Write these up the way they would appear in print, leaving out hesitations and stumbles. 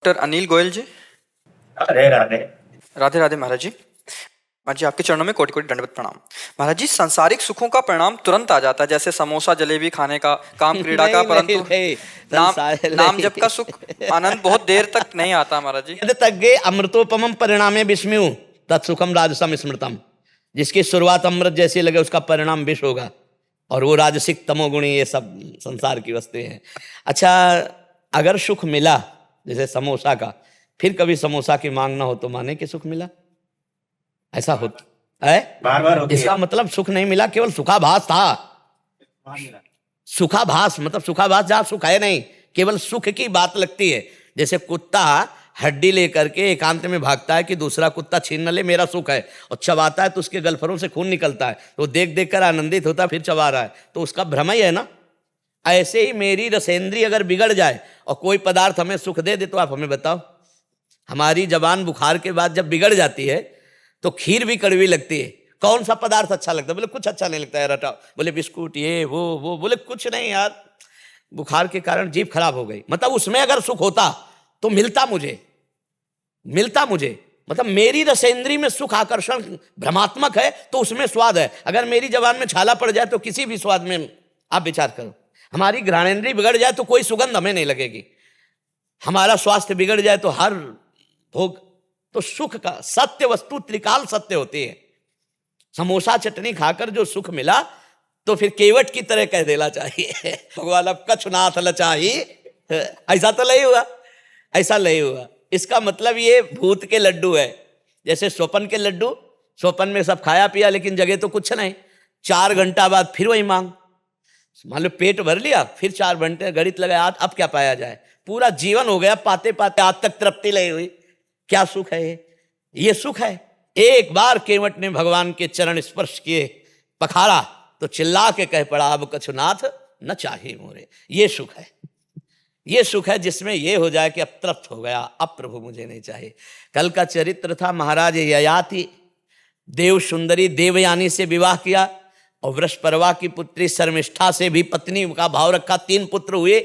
Doctor Anil Goyal जी। राधे राधे। राधे राधे महाराज जी। महाराज जी आपके चरणों में कोटि कोटि दंडवत प्रणाम। महाराज जी सांसारिक सुखों का परिणाम तुरंत आ जाता है, जैसे समोसा जलेबी खाने का, काम क्रीड़ा का, नहीं परंतु नहीं नाम संसार नाम नहीं। जप का सुख आनंद बहुत देर तक नहीं आता महाराज जी। यद तग्गे अमृतोपमम परिणामे विस्मयु तत्सुखम राजसम स्मृतम। जिसकी शुरुआत अमृत जैसी लगे उसका परिणाम विष होगा, और वो राजसिक तमोगुणी ये सब संसार की वस्तुएं हैं। अच्छा, अगर सुख मिला जैसे समोसा का, फिर कभी समोसा की मांग ना हो तो माने कि सुख मिला, ऐसा होता है बार बार होती इसका है। मतलब सुख नहीं मिला, केवल सुखाभास था। सुखाभास मतलब सुखाभास जहां सुख है नहीं, केवल सुख की बात लगती है। जैसे कुत्ता हड्डी लेकर के एकांत में भागता है कि दूसरा कुत्ता छीन न ले, मेरा सुख है, और चबाता है तो उसके गलफरों से खून निकलता है, तो देख देख कर आनंदित होता है, फिर चबा रहा है, तो उसका भ्रम ही है ना। ऐसे ही मेरी रसेंद्री अगर बिगड़ जाए और कोई पदार्थ हमें सुख दे दे, तो आप हमें बताओ, हमारी जबान बुखार के बाद जब बिगड़ जाती है तो खीर भी कड़वी लगती है। कौन सा पदार्थ अच्छा लगता है? बोले कुछ अच्छा नहीं लगता यार, हटाओ। बोले बिस्कुट ये वो बोले कुछ नहीं यार, बुखार के कारण जीभ खराब हो गई। मतलब उसमें अगर सुख होता तो मिलता मुझे। मतलब मेरी रसेंद्री में सुख आकर्षण भ्रमात्मक है तो उसमें स्वाद है। अगर मेरी जबान में छाला पड़ जाए तो किसी भी स्वाद में आप विचार करो। हमारी घ्राणेन्द्रिय बिगड़ जाए तो कोई सुगंध हमें नहीं लगेगी। हमारा स्वास्थ्य बिगड़ जाए तो हर भोग, तो सुख का सत्य वस्तु त्रिकाल सत्य होती है। समोसा चटनी खाकर जो सुख मिला तो फिर केवट की तरह कह देना चाहिए भगवान अब कछुनाथ लचाही। ऐसा तो नहीं हुआ, ऐसा नहीं हुआ। इसका मतलब ये भूत के लड्डू है, जैसे स्वपन के लड्डू। स्वपन में सब खाया पिया लेकिन जगह तो कुछ नहीं। 4 घंटा बाद फिर वही मांग, मान लो पेट भर लिया, फिर 4 घंटे गणित लगाया, अब क्या पाया जाए। पूरा जीवन हो गया पाते पाते, आज तक तृप्ति नहीं हुई। क्या सुख है ये सुख है। एक बार केवट ने भगवान के चरण स्पर्श किए, पखारा, तो चिल्ला के कह पड़ा अब कछुनाथ न चाहे मोरे। ये सुख है, ये सुख है जिसमें ये हो जाए कि अब तृप्त हो गया, अब प्रभु मुझे नहीं चाहिए। कल का चरित्र था, महाराज ययाति देव सुंदरी देवयानी से विवाह किया, और वृषपर्वा की पुत्री शर्मिष्ठा से भी पत्नी का भाव रखा। 3 पुत्र हुए।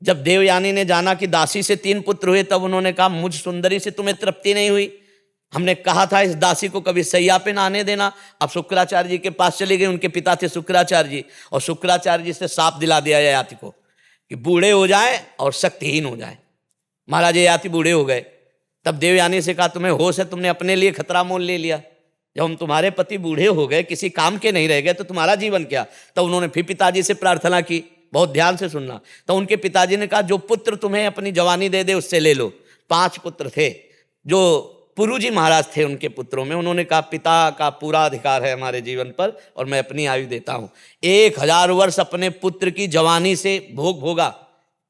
जब देवयानी ने जाना कि दासी से 3 पुत्र हुए, तब उन्होंने कहा मुझ सुंदरी से तुम्हें तृप्ति नहीं हुई, हमने कहा था इस दासी को कभी सैया पे ना आने देना। अब शुक्राचार्य जी के पास चली गई, उनके पिता थे शुक्राचार्य जी, और शुक्राचार्य जी से साप दिला दिया ययाति को कि बूढ़े हो जाए और शक्तिहीन हो जाए। महाराज ययाति बूढ़े हो गए। तब देवयानी से कहा तुम्हें होश है, तुमने अपने लिए खतरा मोल ले लिया। जब हम तुम्हारे पति बूढ़े हो गए, किसी काम के नहीं रह गए, तो तुम्हारा जीवन क्या। तब उन्होंने फिर पिताजी से प्रार्थना की, बहुत ध्यान से सुनना। तो उनके पिताजी ने कहा जो पुत्र तुम्हें अपनी जवानी दे दे उससे ले लो। 5 पुत्र थे, जो पुरुजी महाराज थे उनके पुत्रों में। उन्होंने कहा पिता का पूरा अधिकार है हमारे जीवन पर, और मैं अपनी आयु देता हूँ। 1000 वर्ष अपने पुत्र की जवानी से भोग भोगा,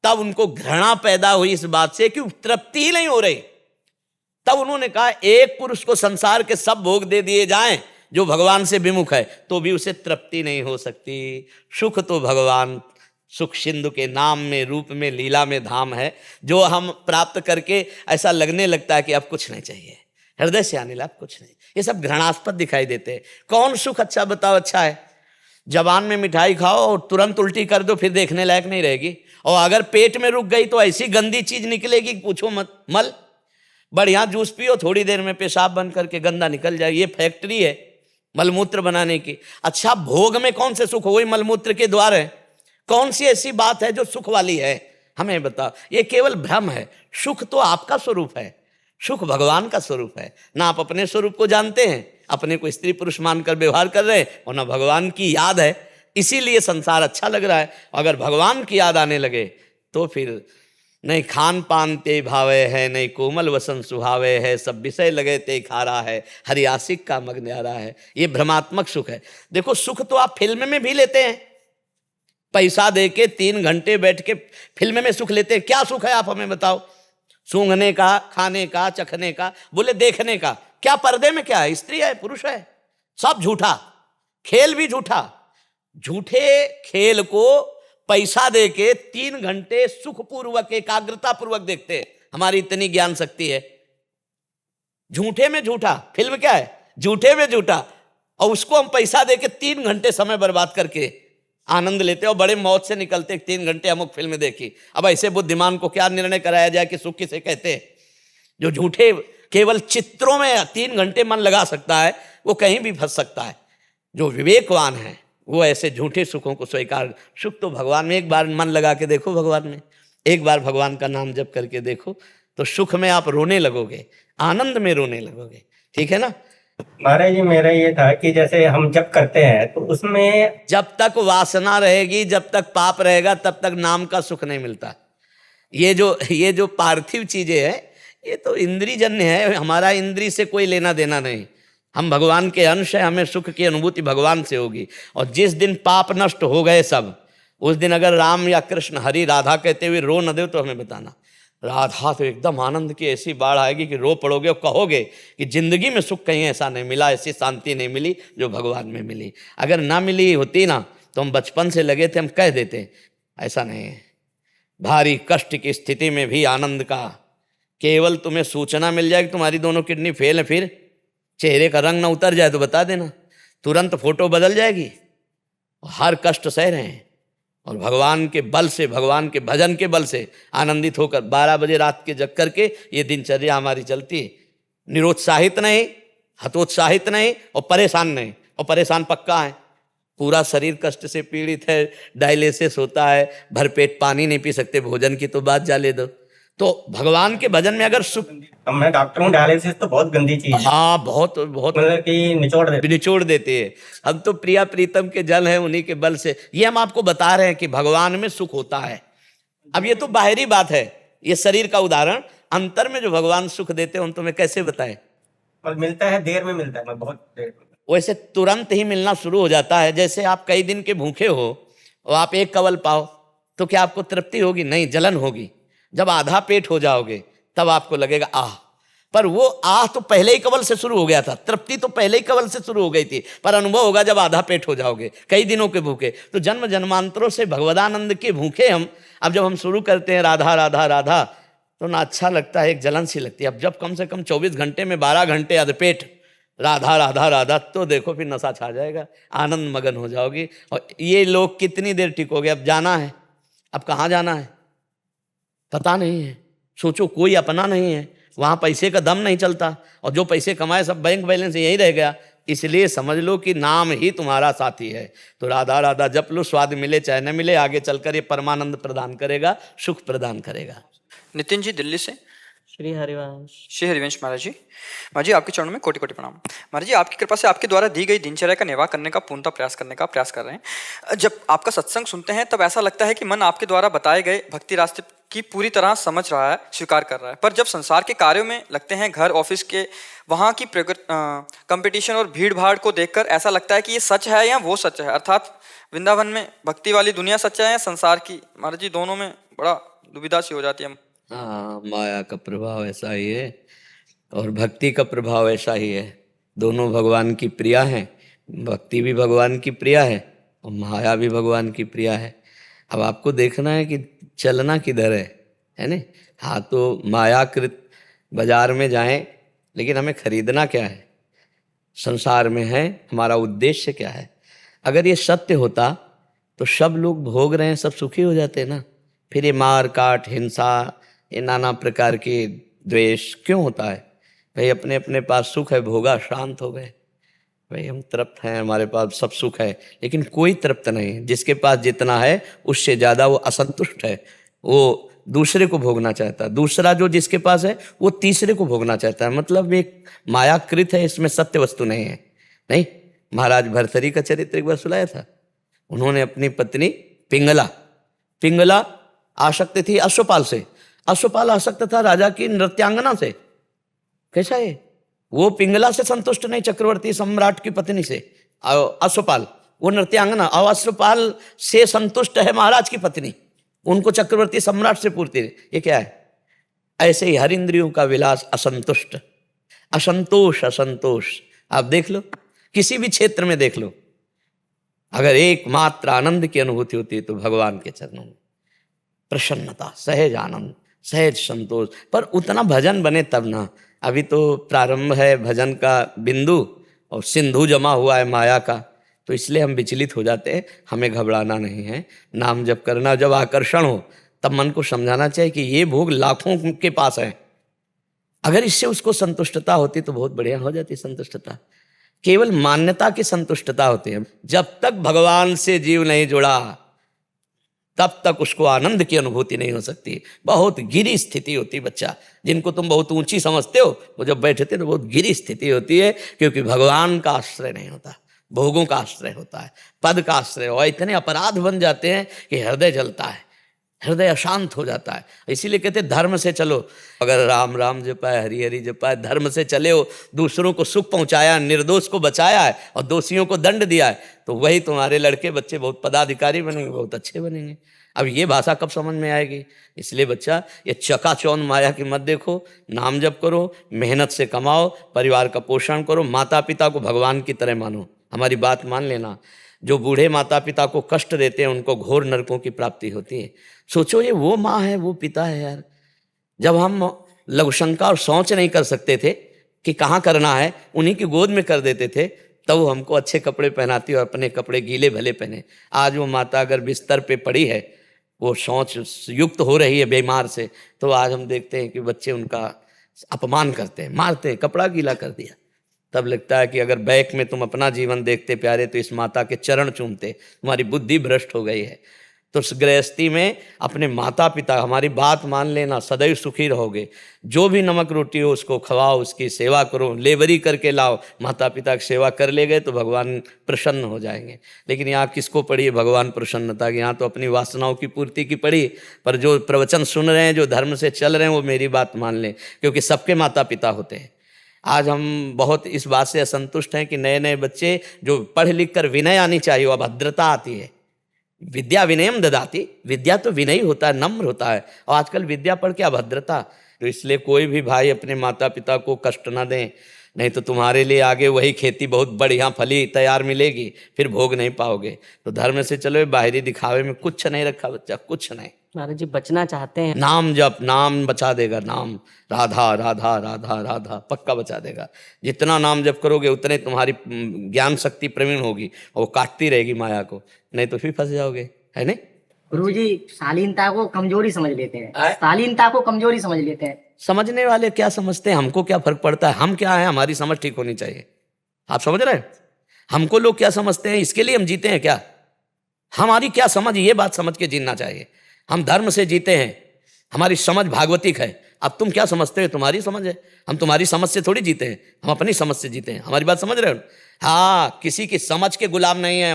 तब उनको घृणा पैदा हुई इस बात से कि तृप्ति ही नहीं हो रही। तब उन्होंने कहा एक पुरुष को संसार के सब भोग दे दिए जाएं जो भगवान से विमुख है, तो भी उसे तृप्ति नहीं हो सकती। सुख तो भगवान सुख सिंधु के नाम में, रूप में, लीला में धाम है, जो हम प्राप्त करके ऐसा लगने लगता है कि अब कुछ नहीं चाहिए, हृदय से आने लगा कुछ नहीं। ये सब घृणास्पद दिखाई देते हैं। कौन सुख अच्छा बताओ अच्छा है? जबान में मिठाई खाओ और तुरंत उल्टी कर दो, फिर देखने लायक नहीं रहेगी। और अगर पेट में रुक गई तो ऐसी गंदी चीज निकलेगी पूछो मत। मल बढ़िया जूस पियो, थोड़ी देर में पेशाब बन करके गंदा निकल जाए। ये फैक्ट्री है मलमूत्र बनाने की। अच्छा, भोग में कौन से सुख? वही मलमूत्र के द्वार है। कौन सी ऐसी बात है जो सुख वाली है? हमें बताओ। ये केवल भ्रम है। सुख तो आपका स्वरूप है, सुख भगवान का स्वरूप है। ना आप अपने स्वरूप को जानते हैं, अपने को स्त्री पुरुष मानकर व्यवहार कर रहे हैं, और ना भगवान की याद है। इसीलिए संसार अच्छा लग रहा है। अगर भगवान की याद आने लगे तो फिर नहीं खान पान ते भावे है, नहीं कोमल वसन सुहावे है, सब विषय लगे ते खारा है, हरियासिक का मग न्यारा है। ये भ्रमात्मक सुख है। देखो, सुख तो आप फिल्म में भी लेते हैं, पैसा दे के 3 घंटे बैठ के फिल्म में सुख लेते हैं। क्या सुख है आप हमें बताओ? सूंघने का, खाने का, चखने का, बोले देखने का। क्या पर्दे में क्या है? स्त्री है, पुरुष है, सब झूठा। खेल भी झूठा। झूठे खेल को पैसा दे के 3 घंटे सुखपूर्वक एकाग्रता पूर्वक देखते हैं। हमारी इतनी ज्ञान शक्ति है। झूठे में झूठा, फिल्म क्या है? झूठे में झूठा, और उसको हम पैसा दे के 3 घंटे समय बर्बाद करके आनंद लेते और बड़े मौज से निकलते। 3 घंटे अमुक फिल्म देखी। अब ऐसे बुद्धिमान को क्या निर्णय कराया जाए कि सुख किसे कहते हैं? जो झूठे केवल चित्रों में 3 घंटे मन लगा सकता है, वो कहीं भी फंस सकता है। जो विवेकवान है वो ऐसे झूठे सुखों को स्वीकार। सुख तो भगवान में, एक बार मन लगा के देखो भगवान में, एक बार भगवान का नाम जप करके देखो, तो सुख में आप रोने लगोगे, आनंद में रोने लगोगे। ठीक है ना? महाराज जी, मेरा ये था कि जैसे हम जब करते हैं तो उसमें जब तक वासना रहेगी, जब तक पाप रहेगा, तब तक नाम का सुख नहीं मिलता। ये जो पार्थिव चीजें हैं, ये तो इंद्रियजन्य है। हमारा इंद्री से कोई लेना देना नहीं। हम भगवान के अंश हैं, हमें सुख की अनुभूति भगवान से होगी। और जिस दिन पाप नष्ट हो गए सब, उस दिन अगर राम या कृष्ण हरि राधा कहते हुए रो न दे तो हमें बताना। राधा तो एकदम आनंद की ऐसी बाढ़ आएगी कि रो पड़ोगे और कहोगे कि जिंदगी में सुख कहीं ऐसा नहीं मिला, ऐसी शांति नहीं मिली जो भगवान में मिली। अगर ना मिली होती ना तो हम बचपन से लगे थे, हम कह देते। ऐसा नहीं है। भारी कष्ट की स्थिति में भी आनंद का, केवल तुम्हें सूचना मिल जाए कि तुम्हारी दोनों किडनी फेल है, फिर चेहरे का रंग ना उतर जाए तो बता देना, तुरंत फोटो बदल जाएगी। हर कष्ट सह रहे हैं और भगवान के बल से, भगवान के भजन के बल से आनंदित होकर 12 बजे रात के जग करके ये दिनचर्या हमारी चलती है। निरुत्साहित नहीं, हतोत्साहित नहीं और परेशान नहीं। और परेशान पक्का है, पूरा शरीर कष्ट से पीड़ित है, डायलिसिस होता है, भरपेट पानी नहीं पी सकते, भोजन की तो बात जाले दो। तो भगवान के भजन में अगर सुख, मैं डॉक्टर हूँ, डायलिसिस तो बहुत गंदी चीज है। हाँ, बहुत बहुत मतलब कि निचोड़ देते हैं। हम तो प्रिया प्रीतम के जल हैं, उन्हीं के बल से ये हम आपको बता रहे हैं कि भगवान में सुख होता है। अब ये तो बाहरी बात है, ये शरीर का उदाहरण। अंतर में जो भगवान सुख देते हैं उन तुम्हें कैसे बताएं? और मिलता है, देर में मिलता है, बहुत देर में। वैसे तुरंत ही मिलना शुरू हो जाता है। जैसे आप कई दिन के भूखे हो और आप एक कवल पाओ तो क्या आपको तृप्ति होगी? नहीं, जलन होगी। जब आधा पेट हो जाओगे तब आपको लगेगा आह। पर वो आह तो पहले ही कवल से शुरू हो गया था, तृप्ति तो पहले ही कवल से शुरू हो गई थी, पर अनुभव होगा जब आधा पेट हो जाओगे, कई दिनों के भूखे। तो जन्म जन्मांतरों से भगवदानंद के भूखे हम। अब जब हम शुरू करते हैं राधा राधा राधा तो ना अच्छा लगता है, एक जलन सी लगती है। अब जब कम से कम 24 घंटे में 12 घंटे अधपेट राधा राधा राधा, तो देखो फिर नशा छा जाएगा, आनंद मगन हो जाओगी। और ये लोग कितनी देर टिकोगे? अब जाना है, अब कहाँ जाना है पता नहीं है। सोचो, कोई अपना नहीं है, वहाँ पैसे का दम नहीं चलता, और जो पैसे कमाए सब बैंक बैलेंस यहीं रह गया। इसलिए समझ लो कि नाम ही तुम्हारा साथी है। तो राधा राधा जप लो, स्वाद मिले चाहे न मिले, आगे चलकर ये परमानंद प्रदान करेगा, सुख प्रदान करेगा। नितिन जी दिल्ली से। श्री हरिवंश। श्री हरिवंश महाराज जी। महाराज जी, आपके चरणों में कोटि कोटि प्रणाम। महाराज जी, आपकी कृपा से आपके द्वारा दी गई दिनचर्या का निर्वाह करने का पूर्णतः प्रयास कर रहे हैं। जब आपका सत्संग सुनते हैं तब ऐसा लगता है कि मन आपके द्वारा बताए गए भक्ति रास्ते की पूरी तरह समझ रहा है, स्वीकार कर रहा है। पर जब संसार के कार्यों में लगते हैं, घर ऑफिस के वहाँ की कंपटीशन और भीड़ भाड़ को देखकर ऐसा लगता है कि ये सच है या वो सच है। अर्थात वृंदावन में भक्ति वाली दुनिया सच है या संसार की? महाराज जी, दोनों में बड़ा दुविधा सी हो जाती है। हाँ, माया का प्रभाव ऐसा ही है और भक्ति का प्रभाव ऐसा ही है। दोनों भगवान की प्रिया हैं, भक्ति भी भगवान की प्रिया है और माया भी भगवान की प्रिया है। अब आपको देखना है कि चलना किधर है ना? हाँ, तो मायाकृत बाजार में जाएं, लेकिन हमें खरीदना क्या है? संसार में है, हमारा उद्देश्य क्या है? अगर ये सत्य होता तो सब लोग भोग रहे हैं, सब सुखी हो जाते ना। फिर ये मार काट, हिंसा, ये नाना प्रकार के द्वेष क्यों होता है? भाई अपने अपने पास सुख है, भोगा, शांत हो गए। भाई हम तृप्त हैं, हमारे पास सब सुख है, लेकिन कोई तृप्त नहीं है। जिसके पास जितना है उससे ज़्यादा वो असंतुष्ट है, वो दूसरे को भोगना चाहता है। दूसरा जो जिसके पास है वो तीसरे को भोगना चाहता है। मतलब एक मायाकृत है, इसमें सत्य वस्तु नहीं है। नहीं, महाराज भर्तरी का चरित्र एक बार सुनाया था। उन्होंने अपनी पत्नी पिंगला आसक्त थी अश्वपाल से, अश्वपाल आसक्त था राजा की नृत्यांगना से। कैसा है? वो पिंगला से संतुष्ट नहीं, चक्रवर्ती सम्राट की पत्नी से, अश्वपाल वो नृत्यांगना, और अश्वपाल से संतुष्ट है महाराज की पत्नी, उनको चक्रवर्ती सम्राट से पूर्ति। ये क्या है? ऐसे ही हर इंद्रियों का विलास असंतुष्ट, असंतोष। आप देख लो, किसी भी क्षेत्र में देख लो, अगर एकमात्र आनंद की अनुभूति होती है तो भगवान के चरणों में प्रसन्नता, सहज आनंद, सहज संतोष। पर उतना भजन बने तब ना। अभी तो प्रारंभ है भजन का बिंदु और सिंधु जमा हुआ है माया का। तो इसलिए हम विचलित हो जाते हैं। हमें घबराना नहीं है, नाम जप करना। जब आकर्षण हो तब मन को समझाना चाहिए कि ये भोग लाखों के पास है, अगर इससे उसको संतुष्टता होती तो बहुत बढ़िया हो जाती संतुष्टता। केवल मान्यता की संतुष्टता होती है। जब तक भगवान से जीव नहीं जुड़ा तब तक उसको आनंद की अनुभूति नहीं हो सकती। बहुत गिरी स्थिति होती है बच्चा, जिनको तुम बहुत ऊंची समझते हो, वो जब बैठते तो बहुत गिरी स्थिति होती है, क्योंकि भगवान का आश्रय नहीं होता, भोगों का आश्रय होता है, पद का आश्रय। और इतने अपराध बन जाते हैं कि हृदय जलता है, हृदय अशांत हो जाता है। इसीलिए कहते धर्म से चलो। अगर राम राम जपाए, हरि हरि जपाए, धर्म से चले हो, दूसरों को सुख पहुंचाया, निर्दोष को बचाया है और दोषियों को दंड दिया है, तो वही तुम्हारे लड़के बच्चे बहुत पदाधिकारी बनेंगे, बहुत अच्छे बनेंगे। अब ये भाषा कब समझ में आएगी? इसलिए बच्चा ये चकाचौंध माया की मत देखो, नाम जप करो, मेहनत से कमाओ, परिवार का पोषण करो, माता पिता को भगवान की तरह मानो। हमारी बात मान लेना, जो बूढ़े माता पिता को कष्ट देते हैं उनको घोर नरकों की प्राप्ति होती है। सोचो ये वो माँ है, वो पिता है यार। जब हम लघुशंका और सोच नहीं कर सकते थे कि कहाँ करना है, उन्हीं की गोद में कर देते थे, तब वो हमको अच्छे कपड़े पहनाती और अपने कपड़े गीले भले पहने। आज वो माता अगर बिस्तर पे पड़ी है, वो शौच युक्त हो रही है बीमार से, तो आज हम देखते हैं कि बच्चे उनका अपमान करते हैं, मारते हैं, कपड़ा गीला कर दिया। तब लगता है कि अगर बैक में तुम अपना जीवन देखते प्यारे तो इस माता के चरण चूमते, तुम्हारी बुद्धि भ्रष्ट हो गई है। तो उस गृहस्थी में अपने माता पिता, हमारी बात मान लेना, सदैव सुखी रहोगे। जो भी नमक रोटी हो उसको खवाओ, उसकी सेवा करो, लेबरी करके लाओ। माता पिता की सेवा कर ले गए तो भगवान प्रसन्न हो जाएंगे। लेकिन यहाँ किसको पड़ी है भगवान प्रसन्नता की? यहाँ तो अपनी वासनाओं की पूर्ति की पड़ी। पर जो प्रवचन सुन रहे हैं, जो धर्म से चल रहे हैं, वो मेरी बात मान लें, क्योंकि सबके माता पिता होते हैं। आज हम बहुत इस बात से असंतुष्ट हैं कि नए नए बच्चे जो पढ़ लिख कर विनय आनी चाहिए, वो अभद्रता आती है। विद्या विनयम ददाति, विद्या तो विनयी होता है, नम्र होता है, और आजकल विद्या पढ़ के अभद्रता। तो इसलिए कोई भी भाई अपने माता पिता को कष्ट ना दें, नहीं तो तुम्हारे लिए आगे वही खेती बहुत बढ़िया फली तैयार मिलेगी, फिर भोग नहीं पाओगे। तो धर्म से चलो, बाहरी दिखावे में कुछ नहीं रखा बच्चा, कुछ नहीं। महाराज जी बचना चाहते हैं, नाम जप, नाम बचा देगा, नाम राधा राधा राधा राधा पक्का बचा देगा। जितना नाम जप करोगे उतने तुम्हारी ज्ञान शक्ति प्रवीण होगी, और वो काटती रहेगी माया को, नहीं तो फिर फंस जाओगे, है नहीं? गुरुजी शालीनता को कमजोरी समझ लेते हैं, शालीनता को कमजोरी समझ लेते हैं। समझने वाले क्या समझते हैं, हमको क्या फर्क पड़ता है? हम क्या है, हमारी समझ ठीक होनी चाहिए। आप समझ रहे हैं? हमको लोग क्या समझते हैं, इसके लिए हम जीते हैं क्या? हमारी क्या समझ, ये बात समझ के जीना चाहिए। हम धर्म से जीते हैं, हमारी समझ भागवतिक है। अब तुम क्या समझते हो, तुम्हारी समझ है। हम तुम्हारी समझ से थोड़ी जीते हैं, हम अपनी समझ से जीते हैं। हमारी बात समझ रहे हो? हाँ, किसी की समझ के गुलाम नहीं है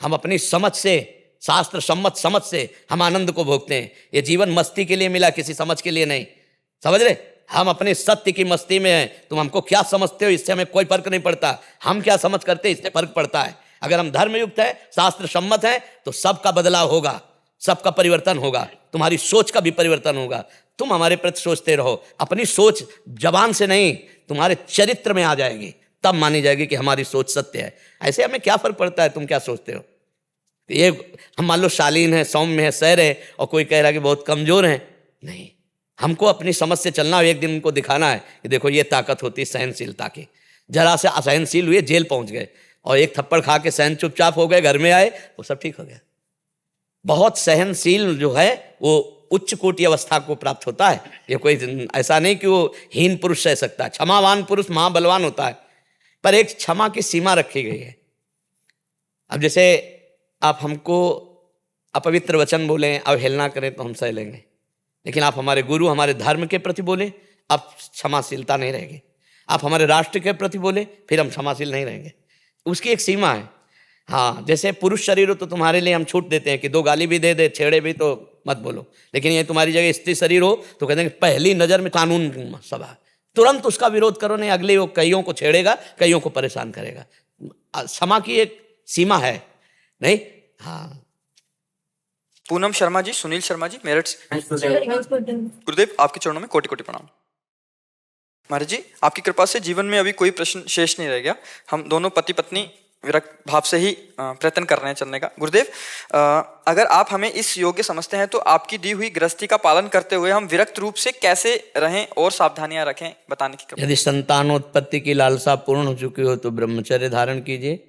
हम अपनी समझ से, शास्त्र सम्मत समझ से हम आनंद को भोगते हैं। ये जीवन मस्ती के लिए मिला, किसी समझ के लिए नहीं। समझ रहे? हम अपने सत्य की मस्ती में हैं। तुम हमको क्या समझते हो, इससे हमें कोई फर्क नहीं पड़ता। हम क्या समझ करते हैं, इससे फर्क पड़ता है। अगर हम धर्मयुक्त हैं, शास्त्र सम्मत हैं, तो सबका बदलाव होगा, सबका परिवर्तन होगा, तुम्हारी सोच का भी परिवर्तन होगा। तुम हमारे प्रति सोचते रहो, अपनी सोच जबान से नहीं, तुम्हारे चरित्र में आ जाएगी, तब मानी जाएगी कि हमारी सोच सत्य है। ऐसे हमें क्या फर्क पड़ता है तुम क्या सोचते हो? ये हम मान लो शालीन है, सौम्य है, सैर है, और कोई कह रहा है कि बहुत कमजोर है, नहीं। हमको अपनी समझ से चलना है। एक दिन उनको दिखाना है कि देखो ये ताकत होती है सहनशीलता की। जरा से असहनशील हुए, जेल पहुंच गए, और एक थप्पड़ खा के सहन चुपचाप हो गए, घर में आए, वो सब ठीक हो गया। बहुत सहनशील जो है वो उच्च कोटि अवस्था को प्राप्त होता है। ये कोई ऐसा नहीं कि वो हीन पुरुष सह सकता है। क्षमावान पुरुष महाबलवान होता है, पर एक क्षमा की सीमा रखी गई है। अब जैसे आप हमको अपवित्र वचन बोलें, अवहेलना करें तो हम सह लेंगे, लेकिन आप हमारे गुरु, हमारे धर्म के प्रति बोले, अब क्षमाशीलता नहीं रहेगी। आप हमारे राष्ट्र के प्रति बोले, फिर हम क्षमाशील नहीं रहेंगे। उसकी एक सीमा है। हाँ, जैसे पुरुष शरीर हो तो तुम्हारे लिए हम छूट देते हैं कि 2 गाली भी दे दे, छेड़े भी तो मत बोलो। लेकिन ये तुम्हारी जगह स्त्री शरीर हो तो कहते हैं कि पहली नजर में कानून सभा, तुरंत उसका विरोध करो, नहीं अगले वो कईयों को छेड़ेगा, कईयों को परेशान करेगा। क्षमा की एक सीमा है, नहीं? हाँ। पूनम शर्मा जी, सुनील शर्मा जी, मेरठ से। गुरुदेव आपके चरणों में कोटि कोटि प्रणाम। महाराज जी आपकी कृपा से जीवन में अभी कोई प्रश्न शेष नहीं रह गया। हम दोनों पति पत्नी विरक्त भाव से ही प्रयत्न कर रहे हैं चलने का। गुरुदेव अगर आप हमें इस योग्य समझते हैं तो आपकी दी हुई गृहस्थी का पालन करते हुए हम विरक्त रूप से कैसे रहें और सावधानियां रखें, बताने की कृपा। यदि संतानोत्पत्ति की लालसा पूर्ण हो चुकी हो तो ब्रह्मचर्य धारण कीजिए।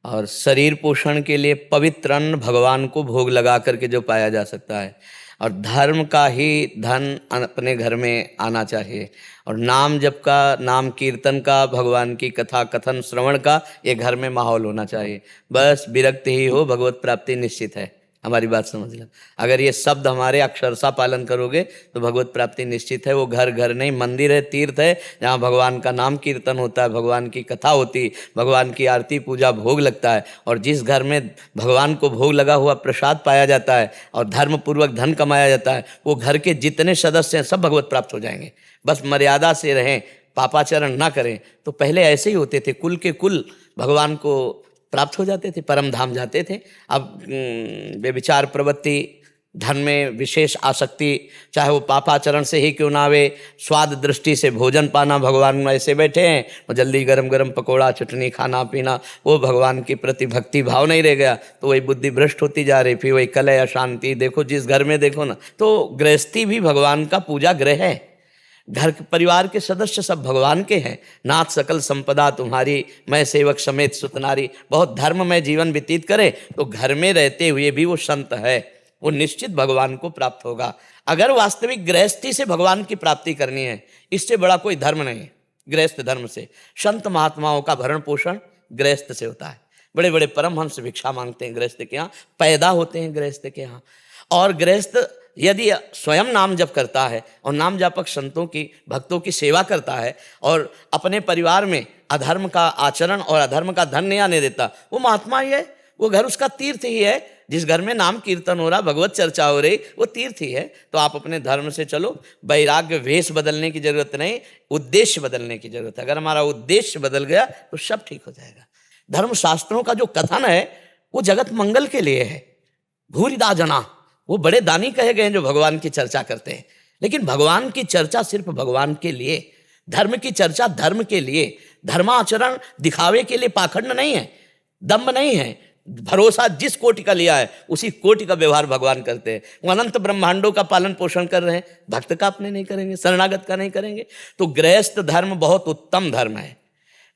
और शरीर पोषण के लिए पवित्र अन्न भगवान को भोग लगा करके जो पाया जा सकता है, और धर्म का ही धन अपने घर में आना चाहिए, और नाम जप का, नाम कीर्तन का, भगवान की कथा कथन श्रवण का ये घर में माहौल होना चाहिए। बस विरक्त ही हो, भगवत प्राप्ति निश्चित है। हमारी बात समझ लो, अगर ये शब्द हमारे अक्षरशः पालन करोगे तो भगवत प्राप्ति निश्चित है। वो घर घर नहीं, मंदिर है, तीर्थ है, जहाँ भगवान का नाम कीर्तन होता है, भगवान की कथा होती, भगवान की आरती पूजा भोग लगता है। और जिस घर में भगवान को भोग लगा हुआ प्रसाद पाया जाता है और धर्मपूर्वक धन कमाया जाता है, वो घर के जितने सदस्य हैं सब भगवत प्राप्त हो जाएंगे। बस मर्यादा से रहें, पापाचरण ना करें। तो पहले ऐसे ही होते थे, कुल के कुल भगवान को प्राप्त हो जाते थे, परम धाम जाते थे। अब व्यभिचार प्रवृत्ति, धन में विशेष आसक्ति, चाहे वो पापाचरण से ही क्यों ना आवे, स्वाद दृष्टि से भोजन पाना, भगवान में ऐसे बैठे हैं और जल्दी गरम गरम पकोड़ा चटनी खाना पीना, वो भगवान के प्रति भक्ति भाव नहीं रह गया, तो वही बुद्धि भ्रष्ट होती जा रही, फिर वही कलह अशांति। देखो जिस घर में देखो ना, तो गृहस्थी भी भगवान का पूजा गृह है। घर के परिवार के सदस्य सब भगवान के हैं। नाथ सकल संपदा तुम्हारी, मैं सेवक समेत सुतनारी। बहुत धर्ममय जीवन व्यतीत करे तो घर में रहते हुए भी वो संत है, वो निश्चित भगवान को प्राप्त होगा। अगर वास्तविक गृहस्थी से भगवान की प्राप्ति करनी है, इससे बड़ा कोई धर्म नहीं है। गृहस्थ धर्म से संत महात्माओं का भरण पोषण गृहस्थ से होता है। बड़े बड़े परमहंस भिक्षा मांगते हैं गृहस्थ के यहाँ, पैदा होते हैं गृहस्थ के यहाँ। और गृहस्थ यदि स्वयं नाम जप करता है और नाम जापक संतों की, भक्तों की सेवा करता है और अपने परिवार में अधर्म का आचरण और अधर्म का धन नहीं आने देता, वो महात्मा ही है। वो घर उसका तीर्थ ही है। जिस घर में नाम कीर्तन हो रहा, भगवत चर्चा हो रही, वो तीर्थ ही है। तो आप अपने धर्म से चलो। वैराग्य वेश बदलने की जरूरत नहीं, उद्देश्य बदलने की जरूरत है। अगर हमारा उद्देश्य बदल गया तो सब ठीक हो जाएगा। धर्म शास्त्रों का जो कथन है वो जगत मंगल के लिए है। भूरिदा जना, वो बड़े दानी कहे गए हैं जो भगवान की चर्चा करते हैं। लेकिन भगवान की चर्चा सिर्फ भगवान के लिए, धर्म की चर्चा धर्म के लिए, धर्माचरण दिखावे के लिए पाखंड नहीं है, दम्भ नहीं है। भरोसा जिस कोटि का लिया है उसी कोटि का व्यवहार भगवान करते हैं। वो अनंत ब्रह्मांडों का पालन पोषण कर रहे हैं, भक्त का अपने नहीं करेंगे, शरणागत का नहीं करेंगे। तो गृहस्थ धर्म बहुत उत्तम धर्म है।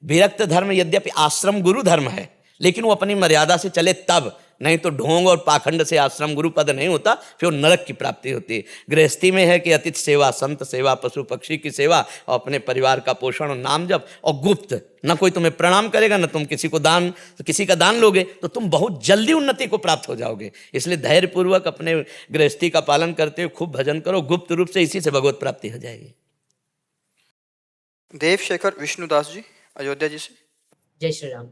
विरक्त धर्म यद्यपि आश्रम गुरु धर्म है, लेकिन वो अपनी मर्यादा से चले तब, नहीं तो ढोंग और पाखंड से आश्रम गुरु पद नहीं होता, फिर वो नरक की प्राप्ति होती है। गृहस्थी में है कि अतिथि सेवा, संत सेवा, पशु पक्षी की सेवा और अपने परिवार का पोषण और नाम जप, और गुप्त। न कोई तुम्हें प्रणाम करेगा, न तुम किसी का दान लोगे, तो तुम बहुत जल्दी उन्नति को प्राप्त हो जाओगे। इसलिए धैर्यपूर्वक अपने गृहस्थी का पालन करते हुए खूब भजन करो, गुप्त रूप से इसी से भगवत प्राप्ति हो जाएगी। देवशेखर विष्णुदास जी अयोध्या जी से। जय श्री राम।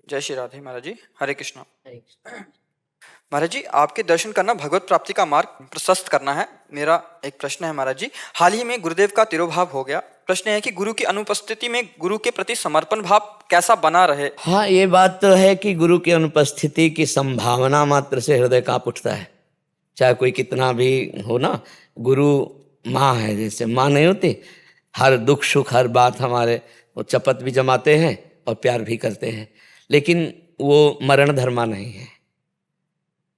जय श्री राधे महाराज जी, हरे कृष्णा। हरे कृष्ण। महाराज जी, आपके दर्शन करना भगवत प्राप्ति का मार्ग प्रशस्त करना है। मेरा एक प्रश्न है महाराज जी। हाल ही में गुरुदेव का तिरोभाव हो गया। प्रश्न है कि गुरु की अनुपस्थिति में गुरु के प्रति समर्पण भाव कैसा बना रहे। हाँ, ये बात तो है कि गुरु की अनुपस्थिति की संभावना मात्र से हृदय कांप उठता है। चाहे कोई कितना भी हो ना, गुरु माँ है, जैसे माँ नहीं होती, हर दुख सुख हर बात हमारे वो चपत भी जमाते हैं और प्यार भी करते हैं। लेकिन वो मरण धर्मा नहीं है,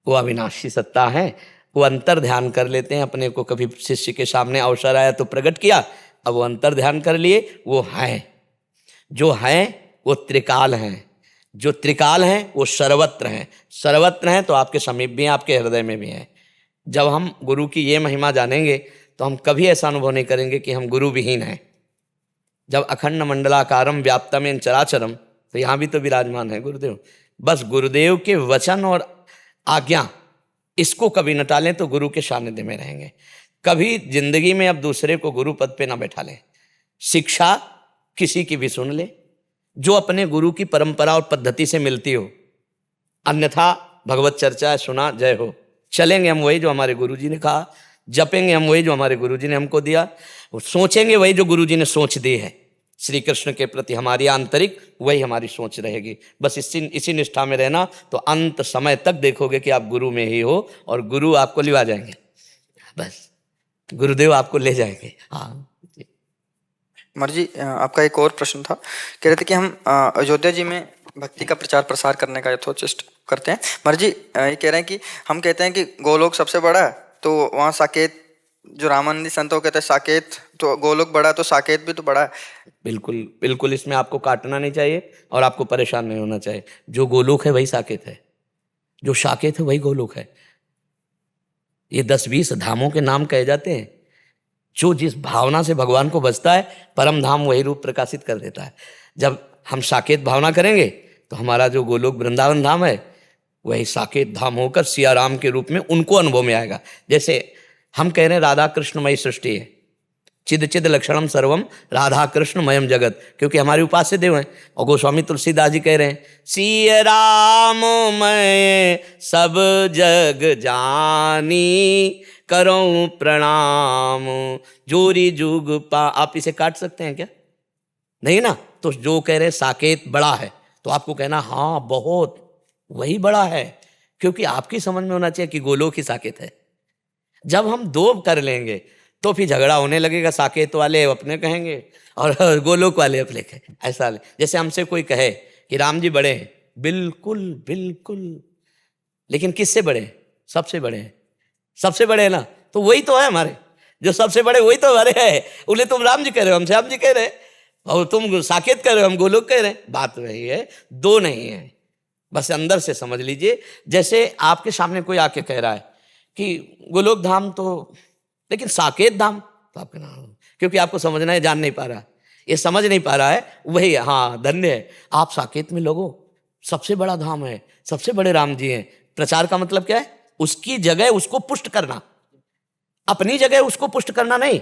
वो अविनाशी सत्ता है। वो अंतर ध्यान कर लेते हैं अपने को। कभी शिष्य के सामने अवसर आया तो प्रकट किया, अब वो अंतर ध्यान कर लिए, वो हैं। जो हैं वो त्रिकाल हैं। जो त्रिकाल हैं वो सर्वत्र हैं। सर्वत्र हैं तो आपके समीप भी हैं, आपके हृदय में भी हैं। जब हम गुरु की ये महिमा जानेंगे तो हम कभी ऐसा अनुभव नहीं करेंगे कि हम गुरु विहीन हैं। जब अखंड मंडलाकारम व्याप्तमेन चराचरम, तो यहाँ भी तो विराजमान है गुरुदेव। बस गुरुदेव के वचन और आज्ञा, इसको कभी न टालें तो गुरु के सानिध्य में रहेंगे। कभी जिंदगी में अब दूसरे को गुरु पद पे ना बैठा लें। शिक्षा किसी की भी सुन ले जो अपने गुरु की परंपरा और पद्धति से मिलती हो, अन्यथा भगवत चर्चा सुना, जय हो। चलेंगे हम वही जो हमारे गुरुजी ने कहा, जपेंगे हम वही जो हमारे गुरुजी ने हमको दिया, सोचेंगे वही जो गुरुजी ने सोच दी है। श्री कृष्ण के प्रति हमारी आंतरिक वही हमारी सोच रहेगी। बस इसी निष्ठा में रहना, तो अंत समय तक देखोगे कि आप गुरु में ही हो और गुरु आपको लिवा जाएंगे। बस गुरुदेव आपको ले जाएंगे। हाँ महाराज जी, आपका एक और प्रश्न था। कह रहे थे कि हम अयोध्या जी में भक्ति का प्रचार प्रसार करने का यथोचिष्ट करते हैं। महाराज जी ये कह रहे हैं कि हम कहते हैं कि गोलोक सबसे बड़ा है, तो वहाँ साकेत जो रामानंदी संतों कहते हैं साकेत, तो गोलोक बड़ा तो साकेत भी तो बड़ा है। बिल्कुल बिल्कुल, इसमें आपको काटना नहीं चाहिए और आपको परेशान नहीं होना चाहिए। जो गोलोक है वही साकेत है, जो साकेत है वही गोलोक है। ये 10-20 धामों के नाम कहे जाते हैं। जो जिस भावना से भगवान को बसता है, परम धाम वही रूप प्रकाशित कर देता है। जब हम साकेत भावना करेंगे तो हमारा जो गोलोक वृंदावन धाम है वही साकेत धाम होकर सिया राम के रूप में उनको अनुभव में आएगा। जैसे हम कह रहे हैं राधा कृष्णमयी सृष्टि है, चिद चिद लक्षणम सर्वम राधा कृष्णमयम जगत, क्योंकि हमारे उपास्य देव हैं। और गोस्वामी तुलसीदास जी कह रहे हैं सिय राम मैं सब जग जानी करो प्रणाम जोरी जुग पा। आप इसे काट सकते हैं क्या? नहीं ना। तो जो कह रहे साकेत बड़ा है तो आपको कहना हाँ बहुत, वही बड़ा है, क्योंकि आपकी समझ में होना चाहिए कि गोलोक ही साकेत है। जब हम दो कर लेंगे तो फिर झगड़ा होने लगेगा, साकेत वाले अपने कहेंगे और गोलोक वाले अपने कहें। ऐसा जैसे हमसे कोई कहे कि राम जी बड़े हैं, बिल्कुल बिल्कुल, लेकिन किससे बड़े हैं? सबसे बड़े हैं। सबसे बड़े हैं ना, तो वही तो है हमारे, जो सबसे बड़े वही तो हमारे है। उन्हें तुम राम जी कह रहे हो, हम श्याम जी कह रहे हैं, और तुम साकेत कह रहे हो, हम गोलोक कह रहे हैं। बात वही है, दो नहीं है। बस अंदर से समझ लीजिए। जैसे आपके सामने कोई आके कह रहा है कि गोलोक धाम तो, लेकिन साकेत धाम, तो आपका नाम, क्योंकि आपको समझना है, जान नहीं पा रहा, ये समझ नहीं पा रहा है, वही हाँ धन्य है आप साकेत में लोगो, सबसे बड़ा धाम है, सबसे बड़े राम जी हैं। प्रचार का मतलब क्या है? उसकी जगह उसको पुष्ट करना, अपनी जगह उसको पुष्ट करना नहीं।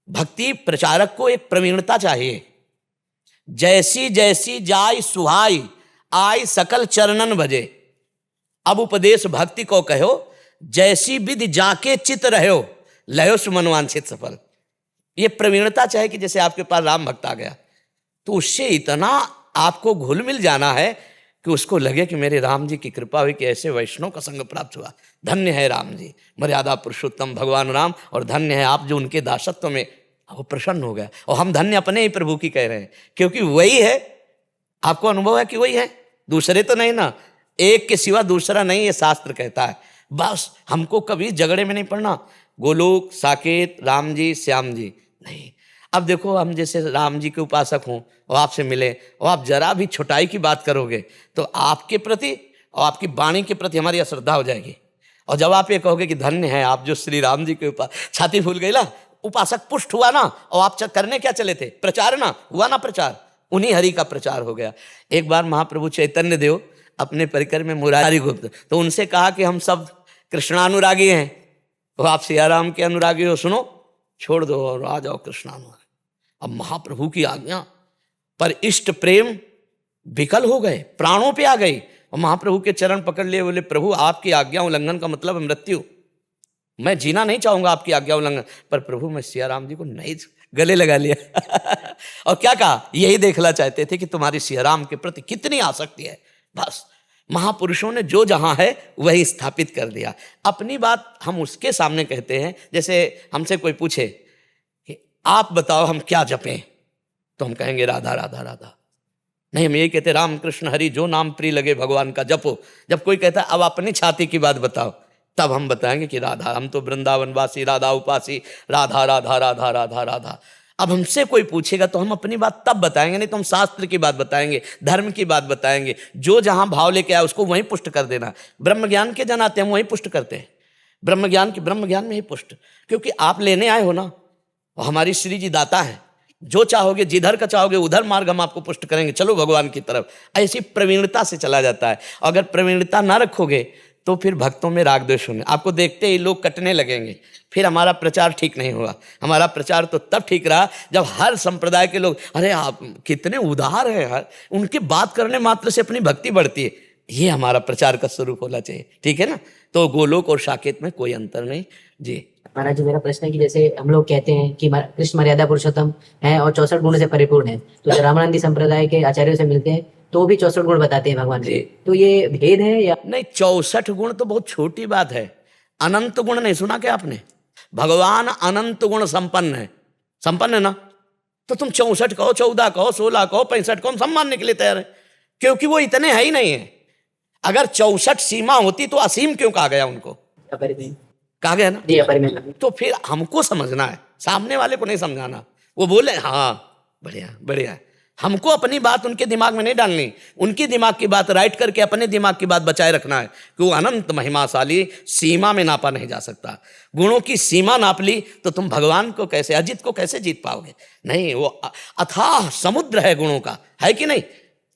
भक्ति प्रचारक को एक प्रवीणता चाहिए। जैसी जैसी जाय सुहाई आय सकल चरणन भजे। अब उपदेश भक्ति को कहो, जैसी विधि जाके चित रहो लयो सुमनवांछित सफल। ये प्रवीणता चाहे कि जैसे आपके पास राम भक्त आ गया तो उससे इतना आपको घुल मिल जाना है कि उसको लगे कि मेरे राम जी की कृपा हुई कि ऐसे वैष्णव का संग प्राप्त हुआ। धन्य है राम जी, मर्यादा पुरुषोत्तम भगवान राम, और धन्य है आप जो उनके दासत्व में वो प्रसन्न हो गया। और हम धन्य अपने ही प्रभु की कह रहे हैं, क्योंकि वही है। आपको अनुभव है कि वही है, दूसरे तो नहीं ना, एक के सिवा दूसरा नहीं, ये शास्त्र कहता है। बस हमको कभी झगड़े में नहीं पड़ना, गोलोक साकेत राम जी श्याम जी नहीं। अब देखो, हम जैसे राम जी के उपासक हों और आपसे मिले और आप जरा भी छोटाई की बात करोगे तो आपके प्रति और आपकी वाणी के प्रति हमारी अश्रद्धा हो जाएगी। और जब आप ये कहोगे कि धन्य है आप जो श्री राम जी के ऊपर, छाती फूल गई ना, उपासक पुष्ट हुआ ना, और आप करने क्या चले थे? प्रचार ना हुआ ना, प्रचार उन्हीं हरि का प्रचार हो गया। एक बार महाप्रभु चैतन्य देव अपने परिकर में मुरारी गुप्त, तो उनसे कहा कि हम सब कृष्णानुरागी हैं, तो आप सियाराम के अनुरागी हो, सुनो छोड़ दो और आ जाओ कृष्णानुरागी। अब महाप्रभु की आज्ञा पर इष्ट प्रेम विकल हो गए, प्राणों पे आ गई, और महाप्रभु के चरण पकड़ लिए, बोले प्रभु आपकी आज्ञा उल्लंघन का मतलब है मृत्यु, मैं जीना नहीं चाहूंगा आपकी आज्ञा उल्लंघन। पर प्रभु मैं सियाराम जी को नहीं, गले लगा लिया और क्या कहा? यही देखना चाहते थे कि तुम्हारी सियाराम के प्रति कितनी आसक्ति है। बस महापुरुषों ने जो जहां है वही स्थापित कर दिया। अपनी बात हम उसके सामने कहते हैं। जैसे हमसे कोई पूछे कि आप बताओ हम क्या जपें, तो हम कहेंगे राधा राधा राधा। नहीं, हम यही कहते राम कृष्ण हरि जो नाम प्रिय लगे भगवान का जपो। जब कोई कहता है अब अपनी छाती की बात बताओ, तब हम बताएंगे कि राधा, हम तो वृंदावनवासी राधा उपासी, राधा राधा राधा राधा राधा। अब हमसे कोई पूछेगा तो हम अपनी बात तब बताएंगे, नहीं तो हम शास्त्र की बात बताएंगे, धर्म की बात बताएंगे। जो जहां भाव लेके आए उसको वहीं पुष्ट कर देना। ब्रह्म ज्ञान के जन आते हैं, हम वहीं पुष्ट करते हैं। ब्रह्म ज्ञान की ब्रह्म ज्ञान में ही पुष्ट, क्योंकि आप लेने आए हो ना, और हमारी श्री जी दाता है। जो चाहोगे, जिधर का चाहोगे उधर मार्ग हम आपको पुष्ट करेंगे, चलो भगवान की तरफ। ऐसी प्रवीणता से चला जाता है। अगर प्रवीणता ना रखोगे तो फिर भक्तों में राग द्वेष होने, आपको देखते ही लोग कटने लगेंगे, फिर हमारा प्रचार ठीक नहीं हुआ। हमारा प्रचार तो तब ठीक रहा जब हर संप्रदाय के लोग, अरे आप कितने उदार हैं यार, उनकी बात करने मात्र से अपनी भक्ति बढ़ती है। ये हमारा प्रचार का स्वरूप होना चाहिए, ठीक है ना। तो गोलोक और साकेत में कोई अंतर नहीं जी। महाराज जी, मेरा प्रश्न है कि जैसे हम लोग कहते हैं कि कृष्ण मर्यादा पुरुषोत्तम है और 64 गुण से परिपूर्ण है, तो जब रामानंदी संप्रदाय के आचार्यों से मिलते हैं तो भी 64 गुण बताते हैं भगवान के, तो ये भेद है या नहीं? 64 गुण तो बहुत छोटी बात है। अनंत गुण नहीं सुना क्या आपने? भगवान अनंत गुण संपन्न है, संपन्न है ना। तो तुम 64 कहो, 14 कहो, 16 कहो, 65 कहो, हम सब मानने के लिए तैयार है, क्योंकि वो इतने है ही नहीं है। अगर 64 सीमा होती तो असीम क्यों कहा गया उनको? कहा गया ना। जी अपरिमेय। तो फिर हमको समझना है, सामने वाले को नहीं समझाना। वो बोले हाँ बढ़िया बढ़िया, हमको अपनी बात उनके दिमाग में नहीं डालनी, उनकी दिमाग की बात राइट करके अपने दिमाग की बात बचाए रखना है कि वो अनंत महिमाशाली, सीमा में नापा नहीं जा सकता। गुणों की सीमा नाप ली तो तुम भगवान को कैसे, अजित को कैसे जीत पाओगे? नहीं, वो अथाह समुद्र है गुणों का, है कि नहीं?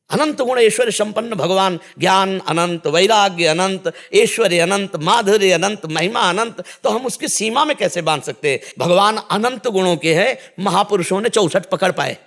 अनंत गुण ऐश्वर्य संपन्न भगवान, ज्ञान अनंत, वैराग्य अनंत, ऐश्वर्य अनंत, माधुर्य अनंत, महिमा अनंत, तो हम उसकी सीमा में कैसे बांध सकते हैं? भगवान अनंत गुणों के हैं, महापुरुषों ने 64 पकड़ पाए।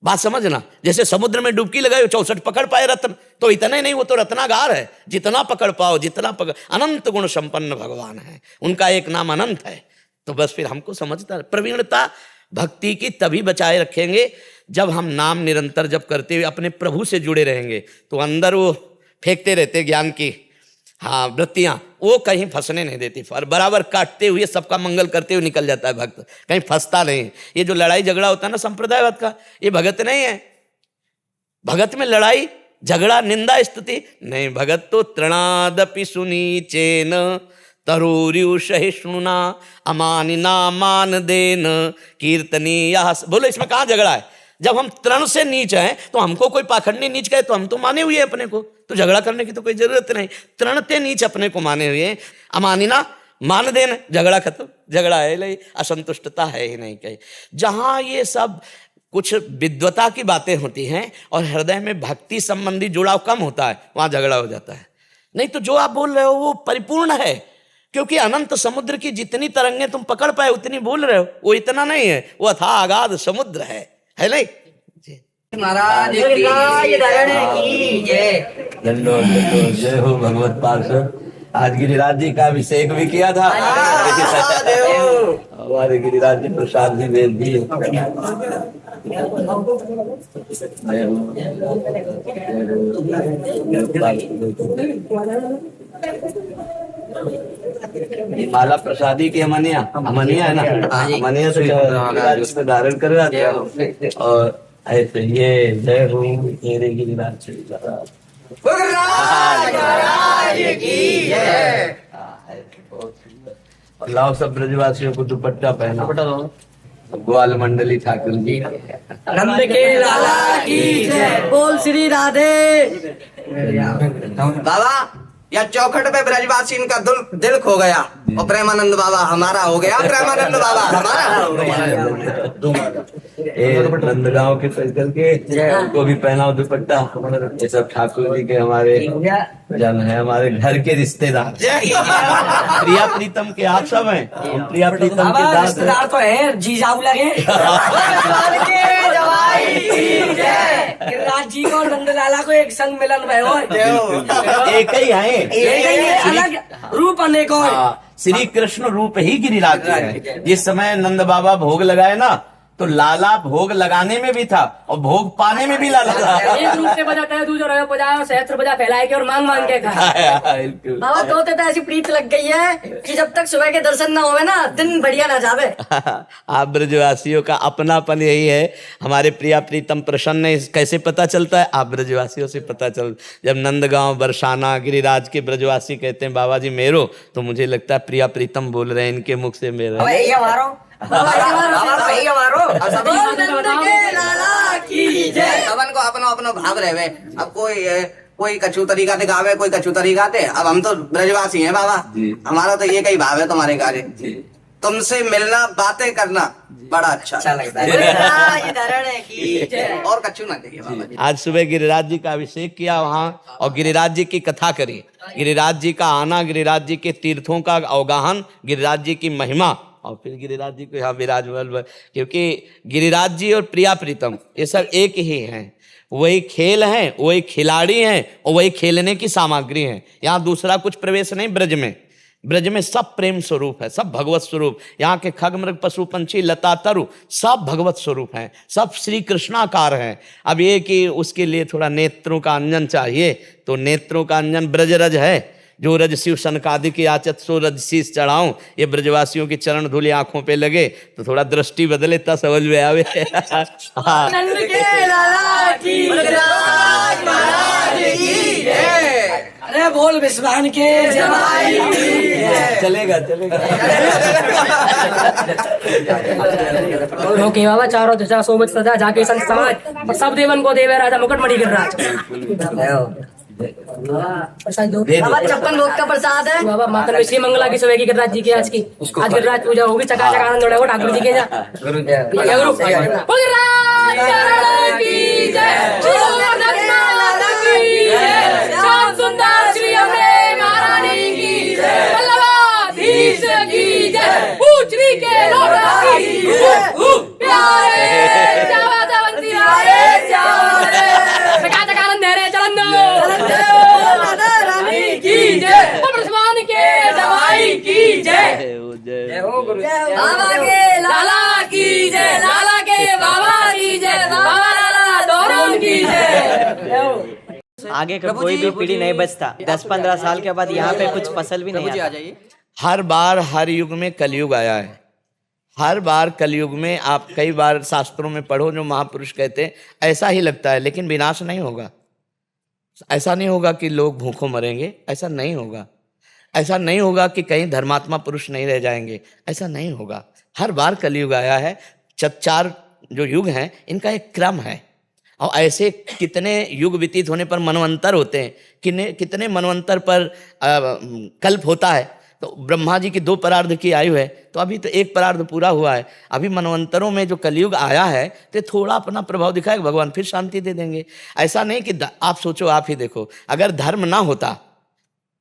बात समझना, जैसे समुद्र में डुबकी लगाई 64 पकड़ पाए रत्न, तो इतने नहीं, वो तो रत्नागार है, जितना पकड़ पाओ, जितना पकड़, अनंत गुण संपन्न भगवान है, उनका एक नाम अनंत है। तो बस फिर हमको समझता, प्रवीणता भक्ति की तभी बचाए रखेंगे जब हम नाम निरंतर जब करते हुए अपने प्रभु से जुड़े रहेंगे। तो अंदर वो फेंकते रहते ज्ञान की हाँ वृत्तियां, वो कहीं फंसने नहीं देती, और बराबर काटते हुए सबका मंगल करते हुए निकल जाता है भक्त, कहीं फंसता नहीं। ये जो लड़ाई झगड़ा होता है ना संप्रदायवाद का, ये भगत नहीं है। भगत में लड़ाई झगड़ा निंदा स्तुति नहीं, भगत तो तृणादपि सुनीचेन तरुर्यु सहिष्णुना अमानिना मान देन कीर्तनीय। बोलो इसमें कहाँ झगड़ा है? जब हम तृण से नीच हैं तो हमको कोई पाखंडी नीच कहे तो हम तो माने हुए अपने को, तो झगड़ा करने की तो कोई जरूरत नहीं। तृणते नीच अपने को माने हुए, अमानिना मान देन, झगड़ा खत्म। झगड़ा है नहीं, असंतुष्टता है ही नहीं कहीं। जहाँ ये सब कुछ विद्वता की बातें होती हैं और हृदय में भक्ति संबंधी जुड़ाव कम होता है, वहाँ झगड़ा हो जाता है। नहीं तो जो आप बोल रहे हो वो परिपूर्ण है, क्योंकि अनंत समुद्र की जितनी तरंगें तुम पकड़ पाए उतनी बोल रहे हो, वो इतना नहीं है, वो अथाह अगाध समुद्र है नहीं जी। महाराज की जय। दंडोत जय हो भगवत पार्षद। आज गिरिराज जी का अभिषेक भी किया था, हमारे गिरिराज जी प्रसाद जी वेद भी माला प्रसादी की अमनिया है ना, अमनिया से उसमें धारण कर रहा था। और ऐसे ये जय हो मेरे गिरिराज की जय। और लाओ सब ब्रजवासियों को दुपट्टा पहना, ग्वाल मंडली ठाकुर जी नंद के लाला की जय। बोल श्री राधे। बाबा या चौखट पे ब्रजवासी इनका दिल खो गया और प्रेमानंद बाबा हमारा हो गया, प्रेमानंद बाबा हमारा हो गया। नंदगांव के सर्कल के उनको भी पहनाओ दुपट्टा। ये सब ठाकुर जी के हमारे जन है, हमारे घर के रिश्तेदार। प्रिया प्रीतम के आप सब हैं, प्रिया प्रीतम के दास रिश्तेदार तो है, जीजाऊ लगे। गिरिराज जी को और नंदलाला को एक संग मिलन भयो, एक ही है, अलग रूप अनेक और श्री कृष्ण रूप ही गिरिराज जी है। जिस समय नंद बाबा भोग लगाए ना, तो लाला भोग लगाने में भी था और भोग पाने में भी लाला था। एक रूप से बजाता है, दूसरा रंग बजाया और सहस्त्र बजा फैलाए के और मांग मांग के खाया। बाबा तो ऐसी प्रीत लग गई है कि जब तक सुबह के दर्शन ना होवे ना, दिन बढ़िया ना जावे। आप ब्रजवासियों का अपनापन यही है। हमारे प्रिया प्रीतम प्रसन्न है, कैसे पता चलता है? आप ब्रजवासियों से पता चल। जब नंदगांव बरसाना गिरिराज के ब्रजवासी कहते हैं बाबा जी मेरो, तो मुझे लगता है प्रिया प्रीतम बोल रहे हैं इनके मुख से मेरा। अपन को अपनो अपनो भाव रहे। अब कोई कछु तरीका दिखावे, कोई कछु तरीका दे। अब हम तो ब्रजवासी हैं बाबा, हमारा तो ये कई भाव है तुम्हारे कार्य। तुमसे मिलना, बातें करना बड़ा अच्छा लगता है। और कछु ना चाहिए बाबा जी। आज सुबह गिरिराज जी का अभिषेक किया वहाँ, और गिरिराज जी की कथा करी। गिरिराज जी का आना, गिरिराज जी के तीर्थों का अवगाहन, गिरिराज जी की महिमा, और फिर गिरिराज जी को यहाँ विराजमान, क्योंकि गिरिराज जी और प्रिया प्रीतम ये सब एक ही हैं। वही खेल हैं, वही खिलाड़ी हैं और वही खेलने की सामग्री हैं। यहाँ दूसरा कुछ प्रवेश नहीं। ब्रज में सब प्रेम स्वरूप है, सब भगवत स्वरूप। यहाँ के खग मृग पशु पंछी लता तरु सब भगवत स्वरूप हैं, सब श्री कृष्णाकार हैं। अब ये कि उसके लिए थोड़ा नेत्रों का अंजन चाहिए, तो नेत्रों का अंजन ब्रजरज है। जो रज शिव सनकादि की आचत सो रज शीस चढ़ाऊं, ये ब्रजवासियों की चरण धूलि आंखों पे लगे तो थोड़ा दृष्टि बदले, तब समझ में आवे। हाँ। नंद के लाला की जय। अरे जय बोल विश्वान के जय। चलेगा चलेगा। ओके बाबा चारों दिशा सोबत सदा जाके संत समाज और सब देवन को देवे राजा मुकुटमणि गिरिराज। प्रसाद दो बाबा, 56 भोग का प्रसाद है बाबा। माता में श्री मंगला की सुबह की गिरिराज जी की आज गिरिराज पूजा होगी, चकाचक आनंद उड़ेगा ठाकुर जी के जा गुरु की जय। श्याम सुंदर श्री अम्बे महारानी की जय। वल्लभाधीश की जय। पूछरी के लोटा की प्यारे जावंती राय जावे चकाचक आनंद रे चलन रानी की जय। प्रसवान के दवाई की जय। बाबा के लाला की जय। लाला के बाबा की जय। बाबा लाला दोनों की जय। आगे का कोई भी पीढ़ी नहीं बचता। 10-15 साल के बाद यहाँ पे कुछ फसल भी नहीं आता। हर बार हर युग में कलयुग आया है। हर बार कलयुग में आप कई बार शास्त्रों में पढ़ो, जो महापुरुष कहते हैं ऐसा ही लगता है, लेकिन विनाश नहीं होगा। ऐसा नहीं होगा कि लोग भूखों मरेंगे, ऐसा नहीं होगा। ऐसा नहीं होगा कि कहीं धर्मात्मा पुरुष नहीं रह जाएंगे, ऐसा नहीं होगा। हर बार कलयुग आया है। 4 जो युग हैं इनका एक क्रम है, और ऐसे कितने युग व्यतीत होने पर मनवंतर होते हैं, कितने मनवंतर पर कल्प होता है। तो ब्रह्मा जी की 2 परार्ध की आयु है, तो अभी तो 1 परार्ध पूरा हुआ है। अभी मनवंतरों में जो कलयुग आया है तो थोड़ा अपना प्रभाव दिखाएगा, भगवान फिर शांति दे देंगे। ऐसा नहीं कि आप सोचो, आप ही देखो, अगर धर्म ना होता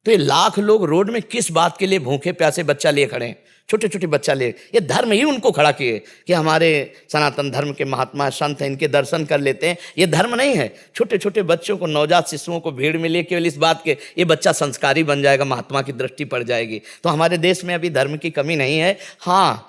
तो ये लाख लोग रोड में किस बात के लिए भूखे प्यासे बच्चा लिए खड़े हैं, छोटे छोटे बच्चा लिए। ये धर्म ही उनको खड़ा किए कि हमारे सनातन धर्म के महात्मा संत हैं, इनके दर्शन कर लेते हैं। ये धर्म नहीं है। छोटे छोटे बच्चों को, नवजात शिशुओं को भीड़ में लिए केवल इस बात के ये बच्चा संस्कारी बन जाएगा, महात्मा की दृष्टि पड़ जाएगी। तो हमारे देश में अभी धर्म की कमी नहीं है। हाँ,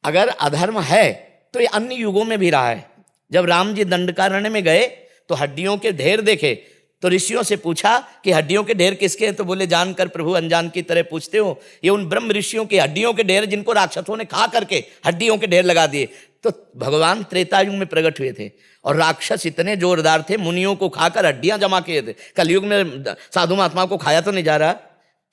अगर अधर्म है तो ये अन्य युगों में भी रहा है। जब राम जी दंडकारण्य में गए तो हड्डियों के ढेर देखे, तो ऋषियों से पूछा कि हड्डियों के ढेर किसके हैं? तो बोले जानकर प्रभु अनजान की तरह पूछते हो, ये उन ब्रह्म ऋषियों के हड्डियों के ढेर जिनको राक्षसों ने खा करके हड्डियों के ढेर लगा दिए। तो भगवान त्रेता युग में प्रकट हुए थे और राक्षस इतने जोरदार थे, मुनियों को खाकर हड्डियां जमा किए थे। कलयुग में साधु महात्मा को खाया तो नहीं जा रहा,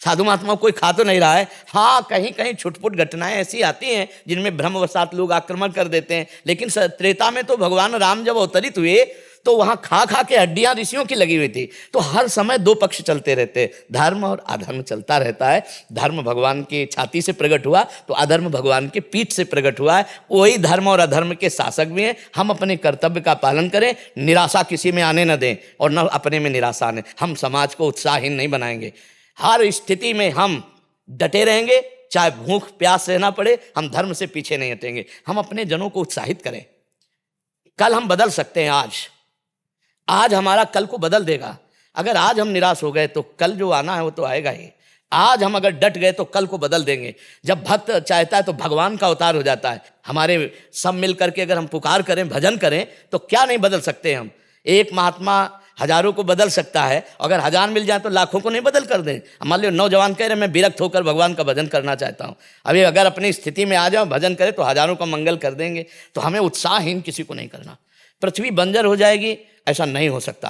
साधु महात्मा कोई खा तो नहीं रहा है। हाँ, कहीं कहीं छुटपुट घटनाएं ऐसी आती हैं जिनमें भ्रमवशात लोग आक्रमण कर देते हैं, लेकिन त्रेता में तो भगवान राम जब अवतरित हुए तो वहां खा खा के हड्डियां ऋषियों की लगी हुई थी। तो हर समय 2 पक्ष चलते रहते, धर्म और अधर्म चलता रहता है। धर्म भगवान की छाती से प्रकट हुआ तो अधर्म भगवान की पीठ से प्रकट हुआ है। वही धर्म और अधर्म के शासक भी हैं। हम अपने कर्तव्य का पालन करें, निराशा किसी में आने न दें और न अपने में निराशा आने। हम समाज को उत्साहहीन नहीं बनाएंगे। हर स्थिति में हम डटे रहेंगे, चाहे भूख प्यास रहना पड़े, हम धर्म से पीछे नहीं हटेंगे। हम अपने जनों को उत्साहित करें। कल हम बदल सकते हैं। आज हमारा कल को बदल देगा। अगर आज हम निराश हो गए तो कल जो आना है वो तो आएगा ही। आज हम अगर डट गए तो कल को बदल देंगे। जब भक्त चाहता है तो भगवान का अवतार हो जाता है। हमारे सब मिल करके अगर हम पुकार करें, भजन करें, तो क्या नहीं बदल सकते हम। एक महात्मा हजारों को बदल सकता है, अगर 1000 मिल जाए तो लाखों को नहीं बदल कर दें। मान लो नौजवान कह रहे मैं विरक्त होकर भगवान का भजन करना चाहता हूँ, अभी अगर अपनी स्थिति में आ जाओ, भजन करें तो हजारों का मंगल कर देंगे। तो हमें उत्साहहीन किसी को नहीं करना। पृथ्वी बंजर हो जाएगी, ऐसा नहीं हो सकता,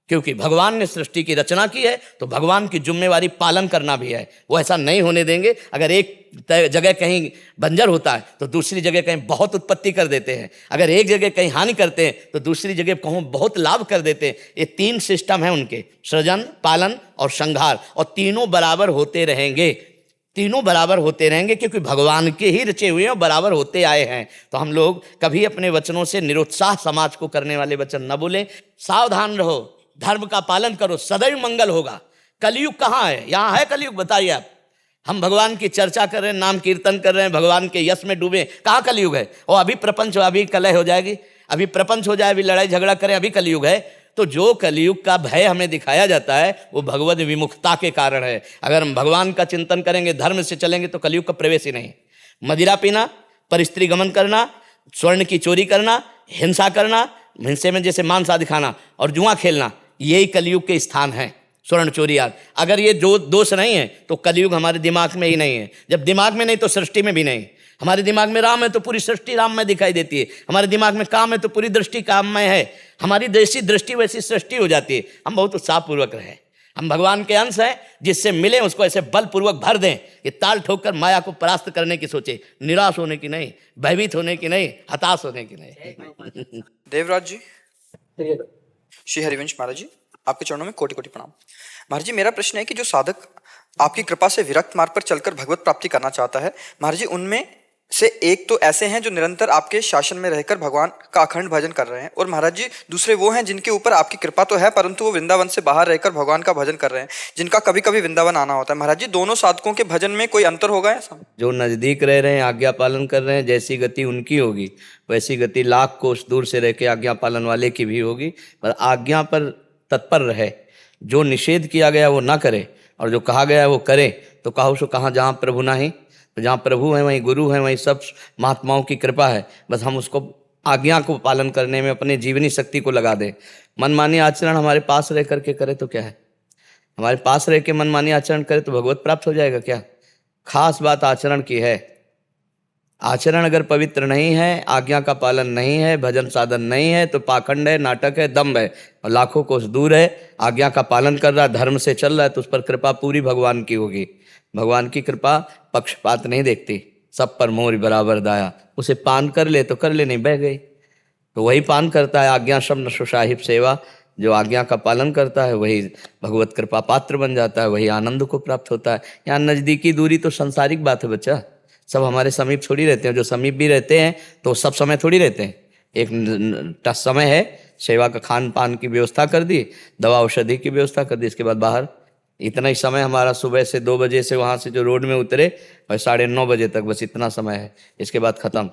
क्योंकि भगवान ने सृष्टि की रचना की है तो भगवान की जिम्मेवारी पालन करना भी है। वो ऐसा नहीं होने देंगे। अगर एक जगह कहीं बंजर होता है तो दूसरी जगह कहीं बहुत उत्पत्ति कर देते हैं। अगर एक जगह कहीं हानि करते हैं तो दूसरी जगह कहूँ बहुत लाभ कर देते हैं। ये 3 सिस्टम है उनके, सृजन, पालन और संहार, और तीनों बराबर होते रहेंगे। तीनों बराबर होते रहेंगे क्योंकि भगवान के ही रचे हुए और बराबर होते आए हैं। तो हम लोग कभी अपने वचनों से निरुत्साह समाज को करने वाले वचन न बोलें। सावधान रहो, धर्म का पालन करो, सदैव मंगल होगा। कलयुग कहाँ है? यहाँ है कलयुग? बताइए आप। हम भगवान की चर्चा कर रहे हैं, नाम कीर्तन कर रहे हैं, भगवान के यश में डूबे, कहाँ कलयुग है? और अभी प्रपंच, अभी कलह हो जाएगी, अभी प्रपंच हो जाए, अभी लड़ाई झगड़ा करें, अभी कलयुग है। तो जो कलयुग का भय हमें दिखाया जाता है वो भगवद विमुखता के कारण है। अगर हम भगवान का चिंतन करेंगे, धर्म से चलेंगे तो कलयुग का प्रवेश ही नहीं। मदिरा पीना, परस्त्री गमन करना, स्वर्ण की चोरी करना, हिंसा करना, हिंसे में जैसे मांस आदि खाना और जुआ खेलना, यही कलयुग के स्थान हैं। स्वर्ण चोरी आदि, अगर ये जो दोष नहीं है तो कलयुग हमारे दिमाग में ही नहीं है। जब दिमाग में नहीं तो सृष्टि में भी नहीं। हमारे दिमाग में राम है तो पूरी सृष्टि राम में दिखाई देती है। हमारे दिमाग में काम है तो पूरी दृष्टि काम में है। हमारी जैसी दृष्टि वैसी सृष्टि हो जाती है। हम बहुत उत्साहपूर्वक रहे। हम भगवान के अंश हैं, जिससे मिले उसको ऐसे बलपूर्वक भर दें कि ताल ठोक कर माया को परास्त करने की सोचे, निराश होने की नहीं, भयभीत होने की नहीं, हताश होने की नहीं। देवराज जी, श्री हरिवंश महाराज जी, आपके चरणों में कोटि कोटि प्रणाम। महाराज जी, मेरा प्रश्न है कि जो साधक आपकी कृपा से विरक्त मार्ग पर चलकर भगवत प्राप्ति करना चाहता है, महाराज जी उनमें से एक तो ऐसे हैं जो निरंतर आपके शासन में रहकर भगवान का अखंड भजन कर रहे हैं, और महाराज जी दूसरे वो हैं जिनके ऊपर आपकी कृपा तो है परंतु वो वृंदावन से बाहर रहकर भगवान का भजन कर रहे हैं, जिनका कभी कभी वृंदावन आना होता है। महाराज जी, दोनों साधकों के भजन में कोई अंतर होगा ऐसा? जो नजदीक रह रहे हैं, आज्ञा पालन कर रहे हैं, जैसी गति उनकी होगी वैसी गति लाख कोस दूर से रह के आज्ञा पालन वाले की भी होगी। पर आज्ञा पर तत्पर रहे, जो निषेध किया गया वो ना करे और जो कहा गया वो करे। तो कहो सो कहाँ, जहाँ प्रभु नहीं, तो जहाँ प्रभु है वहीं गुरु है, वहीं सब महात्माओं की कृपा है। बस हम उसको आज्ञा को पालन करने में अपने जीवनी शक्ति को लगा दें। मनमानी आचरण हमारे पास रह करके करे तो क्या है, हमारे पास रह के मनमानी आचरण करे तो भगवत प्राप्त हो जाएगा क्या? खास बात आचरण की है। आचरण अगर पवित्र नहीं है, आज्ञा का पालन नहीं है, भजन साधन नहीं है, तो पाखंड है, नाटक है, दम्भ है और लाखों कोस दूर है। आज्ञा का पालन कर रहा है, धर्म से चल रहा है, तो उस पर कृपा पूरी भगवान की होगी। भगवान की कृपा पक्षपात नहीं देखती, सब पर मोर बराबर दाया। उसे पान कर ले तो कर ले, नहीं बह गई तो वही पान करता है। आज्ञा शब्द सुसाहिब सेवा, जो आज्ञा का पालन करता है वही भगवत कृपा पात्र बन जाता है, वही आनंद को प्राप्त होता है। यहाँ नज़दीकी दूरी तो सांसारिक बात है बच्चा, सब हमारे समीप थोड़ी रहते हैं। जो समीप भी रहते हैं तो सब समय थोड़ी रहते हैं। एक समय है, सेवा का खान पान की व्यवस्था कर दी, दवा औषधि की व्यवस्था कर दी, इसके बाद बाहर इतना ही समय हमारा। सुबह से 2 बजे से वहाँ से जो रोड में उतरे और 9:30 बजे तक, बस इतना समय है। इसके बाद ख़त्म।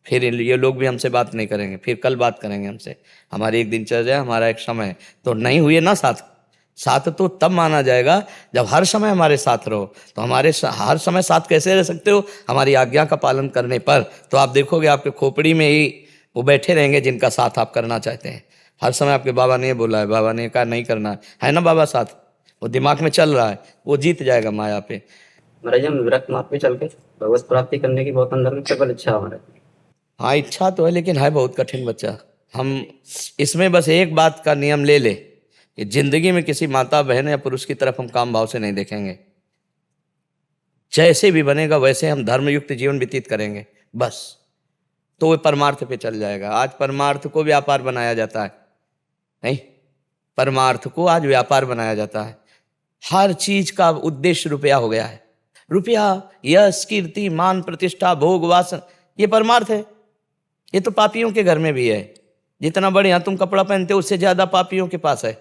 फिर ये लोग भी हमसे बात नहीं करेंगे, फिर कल बात करेंगे हमसे। हमारी एक दिनचर्या, हमारा एक समय। तो नहीं हुए ना साथ तो तब माना जाएगा जब हर समय हमारे साथ रहो। तो हमारे हर समय साथ कैसे रह सकते हो? हमारी आज्ञा का पालन करने पर। तो आप देखोगे आपके खोपड़ी में ही वो बैठे रहेंगे जिनका साथ आप करना चाहते हैं। हर समय आपके बाबा ने बोला है, बाबा ने कहा नहीं करना है ना बाबा, साथ वो दिमाग में चल रहा है, वो जीत जाएगा माया पे। महाराज हम विरक्त मार्ग पे चल के भगवत प्राप्ति करने की बहुत अंदर में प्रबल इच्छा हमारे। हाँ, इच्छा तो है लेकिन है बहुत कठिन बच्चा। हम इसमें बस एक बात का नियम ले ले कि जिंदगी में किसी माता बहन या पुरुष की तरफ हम काम भाव से नहीं देखेंगे। जैसे भी बनेगा वैसे हम धर्मयुक्त जीवन व्यतीत करेंगे, बस तो वो परमार्थ पे चल जाएगा। आज परमार्थ को व्यापार बनाया जाता है, नहीं, परमार्थ को आज व्यापार बनाया जाता है। हर चीज का उद्देश्य रुपया हो गया है। रुपया, यश, कीर्ति, मान, प्रतिष्ठा, भोग, वासन, ये परमार्थ है। ये तो पापियों के घर में भी है। जितना बढ़िया तुम कपड़ा पहनते हो उससे ज्यादा पापियों के पास है।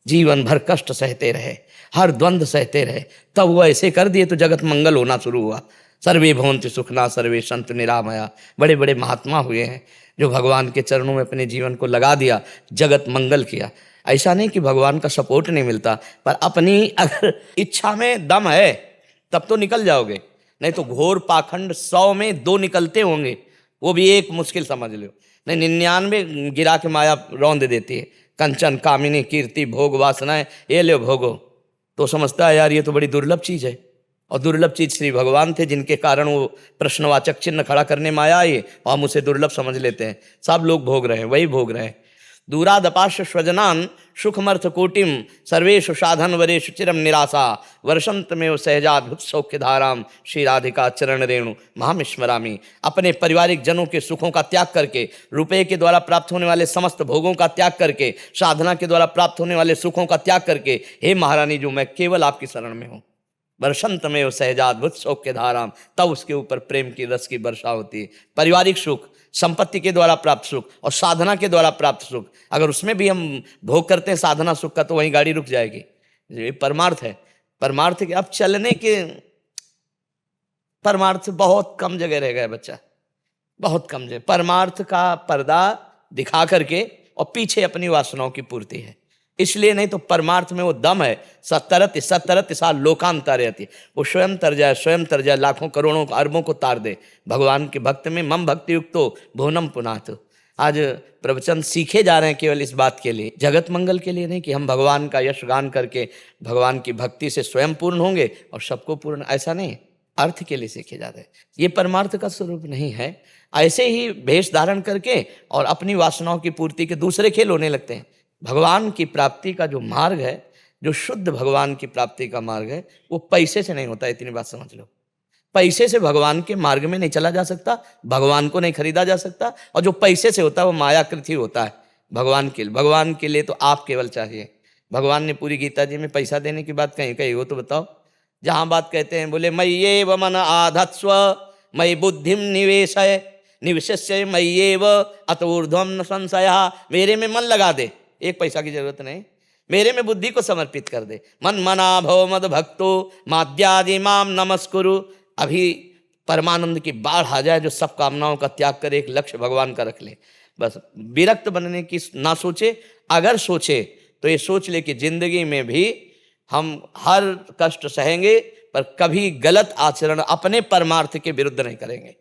जीवन भर कष्ट सहते रहे, हर द्वंद्व सहते रहे, तब वो ऐसे कर दिए तो जगत मंगल होना शुरू हुआ। सर्वे भवन्तु सुखना सर्वे सन्तु निरामया। बड़े बड़े महात्मा हुए हैं जो भगवान के चरणों में अपने जीवन को लगा दिया, जगत मंगल किया। ऐसा नहीं कि भगवान का सपोर्ट नहीं मिलता, पर अपनी अगर इच्छा में दम है तब तो निकल जाओगे, नहीं तो घोर पाखंड 100 में 2 निकलते होंगे, वो भी एक मुश्किल समझ लो। नहीं, 99 गिरा के माया रौंद देती है। कंचन, कामिनी, कीर्ति, भोग, वासनाएं, ये ले भोगो। तो समझता है यार ये तो बड़ी दुर्लभ चीज है। और दुर्लभ चीज श्री भगवान थे, जिनके कारण वो प्रश्नवाचक चिन्ह खड़ा करने माया आई और हम उसे दुर्लभ समझ लेते हैं। सब लोग भोग रहे हैं, वही भोग रहे हैं। दूरादपाश स्वजनान सुखमर्थ कोटिम सर्वेशु साधन वरेशु चिरम निराशा वर्षंतमेव सहजाद्भुत सौख्य धाराम श्री राधिका चरण रेणु महामिश्मरामी। अपने पारिवारिक जनों के सुखों का त्याग करके, रुपये के द्वारा प्राप्त होने वाले समस्त भोगों का त्याग करके, साधना के द्वारा प्राप्त होने वाले सुखों का त्याग करके, हे महारानी जो मैं केवल आपकी शरण में हूँ। वर्षंतमेव सहजाद्भुत सौख्य धाराम, तब उसके ऊपर प्रेम की रस की वर्षा होती है। पारिवारिक सुख, संपत्ति के द्वारा प्राप्त सुख और साधना के द्वारा प्राप्त सुख, अगर उसमें भी हम भोग करते हैं साधना सुख का, तो वहीं गाड़ी रुक जाएगी। ये परमार्थ है। परमार्थ के अब चलने के परमार्थ बहुत कम जगह रह गया बच्चा, बहुत कम जगह। परमार्थ का पर्दा दिखा करके और पीछे अपनी वासनाओं की पूर्ति है। इसलिए नहीं तो परमार्थ में वो दम है। सत्तरत साल लोकांतर रहती, वो स्वयं तर जाए, लाखों करोड़ों अरबों को तार दे। भगवान के भक्त में मम भक्ति युक्तो भुवनम पुनाथ। आज प्रवचन सीखे जा रहे हैं केवल इस बात के लिए, जगत मंगल के लिए नहीं कि हम भगवान का यश गान करके भगवान की भक्ति से स्वयं पूर्ण होंगे और सबको पूर्ण, ऐसा नहीं। अर्थ के लिए सीखे जाते हैं। ये परमार्थ का स्वरूप नहीं है। ऐसे ही भेष धारण करके और अपनी वासनाओं की पूर्ति के दूसरे खेल होने लगते हैं। भगवान की प्राप्ति का जो मार्ग है, जो शुद्ध भगवान की प्राप्ति का मार्ग है वो पैसे से नहीं होता, इतनी बात समझ लो। पैसे से भगवान के मार्ग में नहीं चला जा सकता, भगवान को नहीं खरीदा जा सकता, और जो पैसे से होता है वो मायाकृति होता है। भगवान के लिए तो आप केवल चाहिए। भगवान ने पूरी गीता जी में पैसा देने की बात कही हो तो बताओ। जहां बात कहते हैं बोले मय्येव मन आधत्स्व मयि बुद्धिम निवेशय निवेश्य मय्येव अत ऊर्ध्वम न संशयः, मेरे में मन लगा दे, एक पैसा की जरूरत नहीं, मेरे में बुद्धि को समर्पित कर दे। मन मना भव मद भक्तो माद्यादि माम नमस्कुरु। अभी परमानंद की बाढ़ आ जाए, जो सब कामनाओं का त्याग करे, एक लक्ष्य भगवान का रख ले, बस विरक्त बनने की ना सोचे। अगर सोचे तो ये सोच ले कि जिंदगी में भी हम हर कष्ट सहेंगे पर कभी गलत आचरण अपने परमार्थ के विरुद्ध नहीं करेंगे।